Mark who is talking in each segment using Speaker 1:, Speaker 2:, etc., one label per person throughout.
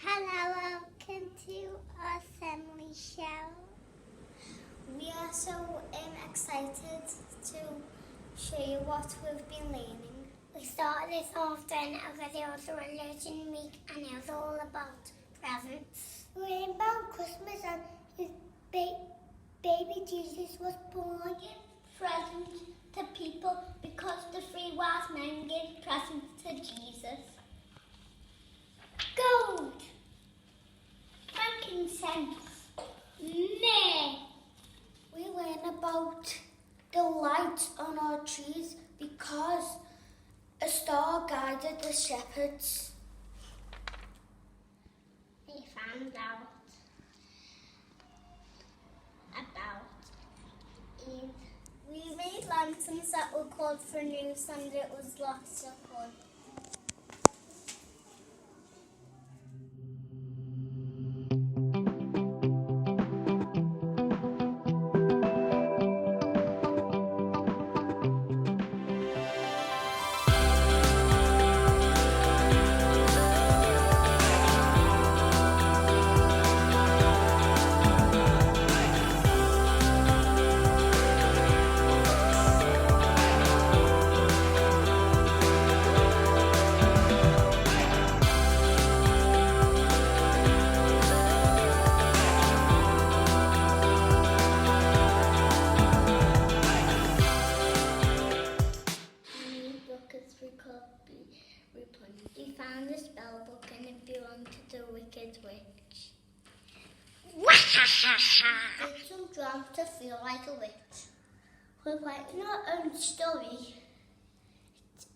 Speaker 1: Hello, welcome to our assembly show. We are so excited to show you what we've been learning. We started this off doing a video to Religion Week, and it was all about presents. We learned about Christmas and his baby Jesus was born. Give presents to people because the three wise men gave presents to Jesus. Gold, frankincense, myrrh. We learn about the lights on our trees because a star guided the shepherds. We found out about Eve. We made lanterns that were called for news, and it was lots of fun. We found a spell book and it belonged to the Wicked Witch. Did some drums to feel like a witch. We're writing our own story.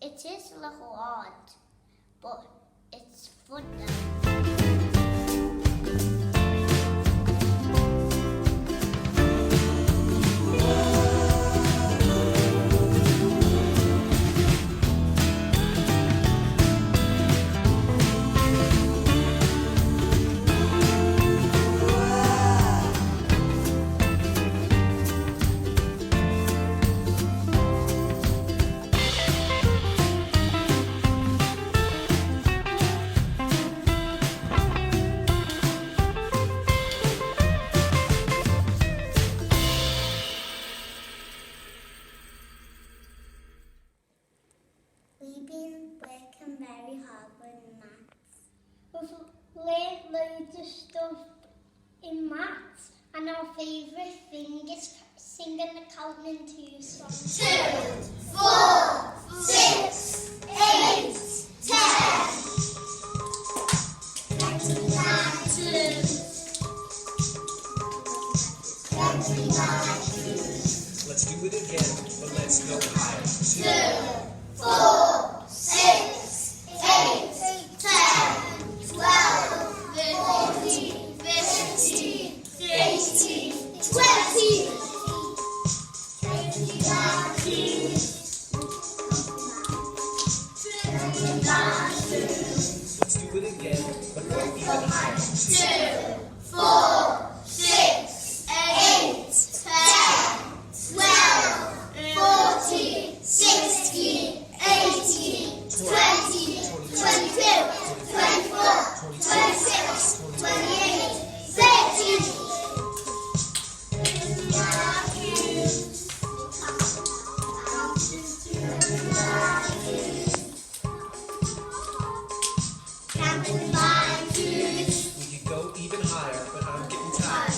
Speaker 1: It is a little odd, but it's fun now. We've been working very hard with maths. We've learned loads of stuff in maths, and our favourite thing is singing the counting to songs. 2, 4, 6, 8, 10. 29, 2. 29, 2.
Speaker 2: Let's do it again, but let's go higher.
Speaker 1: 2, 4, 6, 8, 10, 12, 14, 15, 16, 20. 29, 2.
Speaker 2: Let's do it again, but go even higher.
Speaker 1: 2, 4, 6, 8, 10, 12, 14, 16, 18, 20, 22, 24, 26, 28, 30. Counting by twos.
Speaker 2: We could go even higher, but I'm getting tired.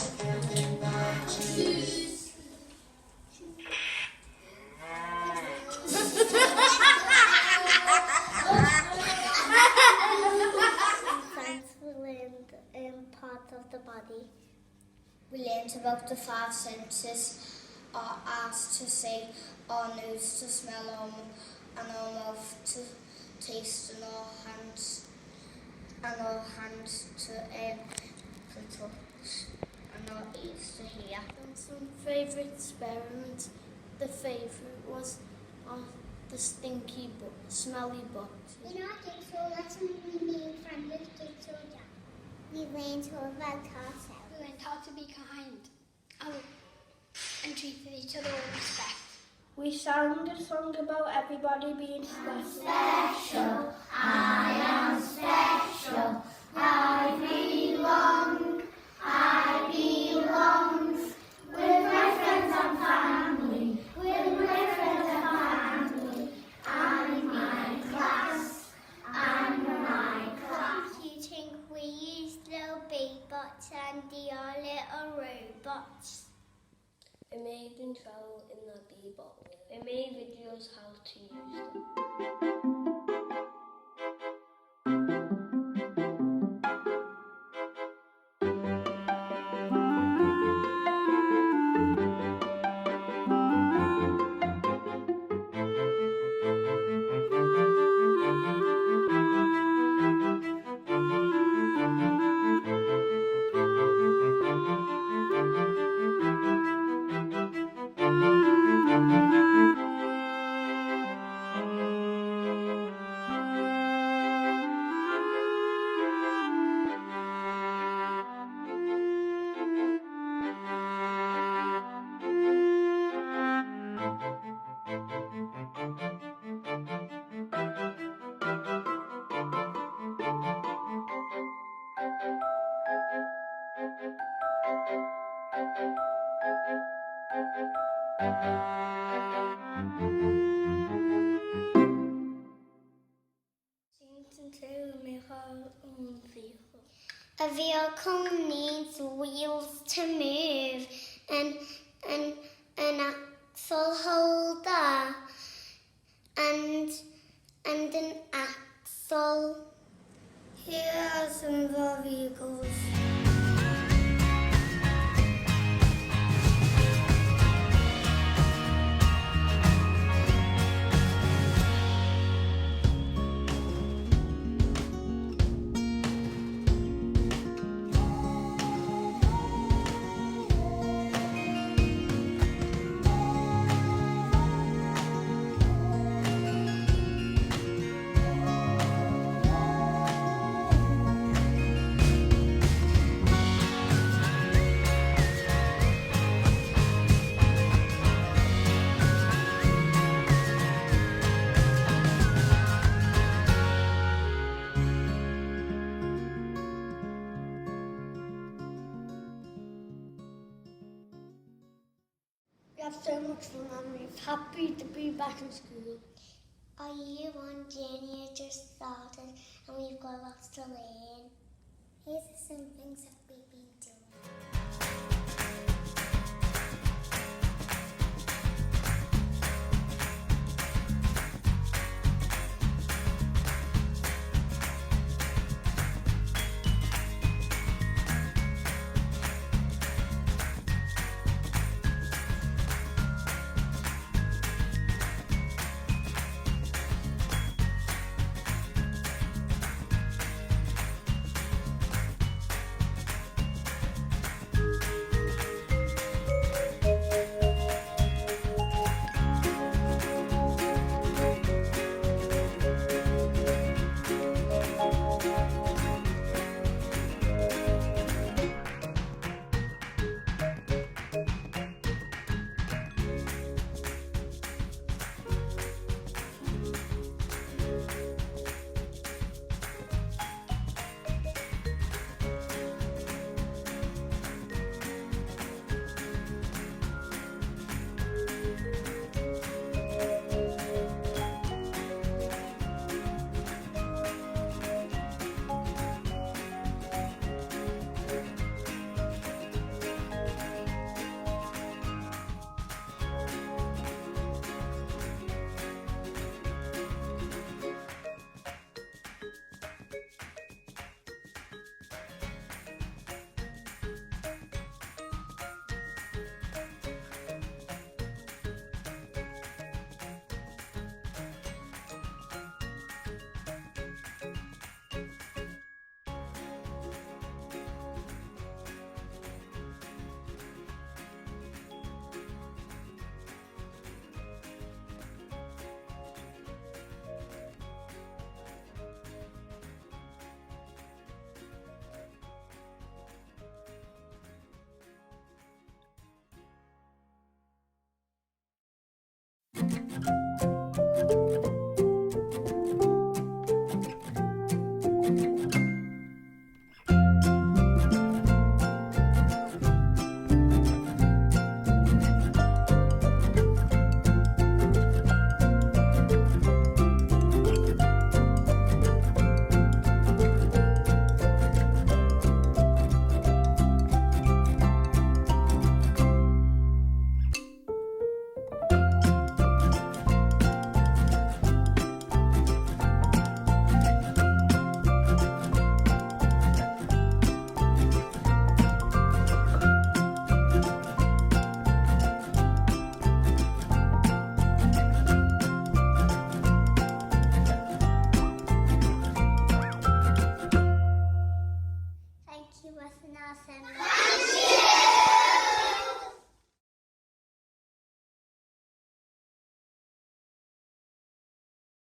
Speaker 1: Science we learned part of the body. We learned about the 5 senses: our eyes to see, our nose to smell, and our mouth to taste, and our hands to touch, and our ears to hear. And some favourite experiments. The favourite was the stinky smelly butt. In our jigsaw lesson, we made friends with jigsaw Jack. We learned all about ourselves. We learned how to be kind and treated each other with respect. We sang a song about everybody being special. I am special. I robots.
Speaker 3: They made them travel in their bebop. They made videos how to use them. To make our own vehicle.
Speaker 1: A vehicle needs wheels to move and an axle holder and an axle.
Speaker 3: Here are some of our vehicles. We have so much fun and we're happy to be back in school.
Speaker 1: Our year one journey has just started and we've got lots to learn. Here's some things that we've been doing.